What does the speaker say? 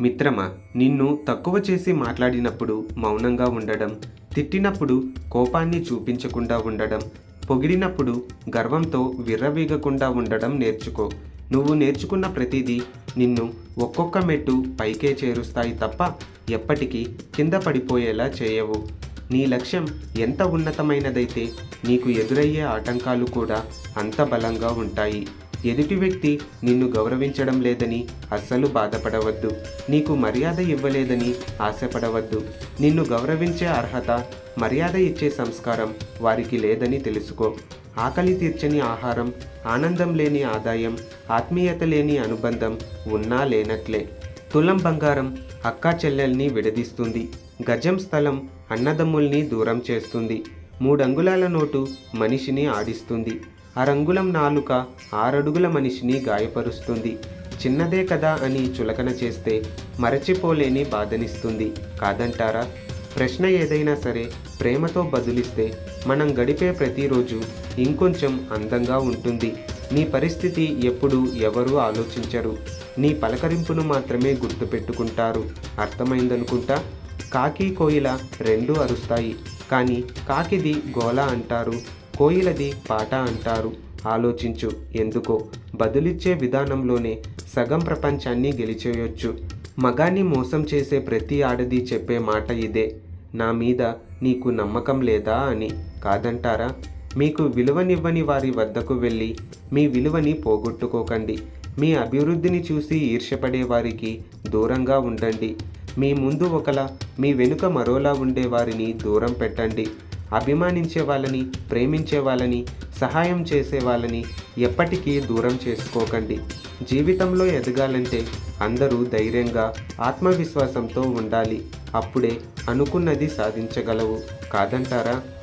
మిత్రమా, నిన్ను తక్కువ చేసి మాట్లాడినప్పుడు మౌనంగా ఉండడం, తిట్టినప్పుడు కోపాన్ని చూపించకుండా ఉండడం, పొగిడినప్పుడు గర్వంతో విర్రవీగకుండా ఉండడం నేర్చుకో. నువ్వు నేర్చుకున్న ప్రతిదీ నిన్ను ఒక్కొక్క మెట్టు పైకే చేరుస్తాయి తప్ప ఎప్పటికీ కింద పడిపోయేలా చేయవు. నీ లక్ష్యం ఎంత ఉన్నతమైనదైతే నీకు ఎదురయ్యే ఆటంకాలు కూడా అంత బలంగా ఉంటాయి. ఎదుటి వ్యక్తి నిన్ను గౌరవించడం లేదని అస్సలు బాధపడవద్దు. నీకు మర్యాద ఇవ్వలేదని ఆశపడవద్దు. నిన్ను గౌరవించే అర్హత, మర్యాద ఇచ్చే సంస్కారం వారికి లేదని తెలుసుకో. ఆకలి తీర్చని ఆహారం, ఆనందం లేని ఆదాయం, ఆత్మీయత లేని అనుబంధం ఉన్నా లేనట్లే. తులం బంగారం అక్కా చెల్లెల్ని విడదీస్తుంది. గజం స్థలం అన్నదమ్ముల్ని దూరం చేస్తుంది. 3 అంగుళాల నోటు మనిషిని ఆడిస్తుంది. అరంగుళం నాలుక 6 అడుగుల మనిషిని గాయపరుస్తుంది. చిన్నదే కదా అని చులకన చేస్తే మరచిపోలేని బాధనిస్తుంది కాదంటారా? ప్రశ్న ఏదైనా సరే ప్రేమతో బదులిస్తే మనం గడిపే ప్రతిరోజు ఇంకొంచెం అందంగా ఉంటుంది. నీ పరిస్థితి ఎప్పుడు ఎవరూ ఆలోచించరు. నీ పలకరింపును మాత్రమే గుర్తుపెట్టుకుంటారు. అర్థమైందనుకుంటా. కాకి కోయిల రెండూ అరుస్తాయి, కానీ కాకిది గోల అంటారు, కోయిలది పాట అంటారు. ఆలోచించు. ఎందుకో బదులిచ్చే విధానంలోనే సగం ప్రపంచాన్ని గెలిచేయొచ్చు. మగాన్ని మోసం చేసే ప్రతి ఆడది చెప్పే మాట ఇదే, నా మీద నీకు నమ్మకం లేదా అని. కాదంటారా? మీకు విలువనివ్వని వారి వద్దకు వెళ్ళి మీ విలువని పోగొట్టుకోకండి. మీ అభివృద్ధిని చూసి ఈర్ష్యపడే వారికి దూరంగా ఉండండి. మీ ముందు ఒకలా, మీ వెనుక మరోలా ఉండే వారిని దూరం పెట్టండి. అభిమానించే వాళ్ళని, ప్రేమించే వాళ్ళని, సహాయం చేసే వాళ్ళని ఎప్పటికీ దూరం చేసుకోకండి. జీవితంలో ఎదగాలంటే అందరూ ధైర్యంగా, ఆత్మవిశ్వాసంతో ఉండాలి. అప్పుడే అనుకున్నది సాధించగలవు. కాదంటారా?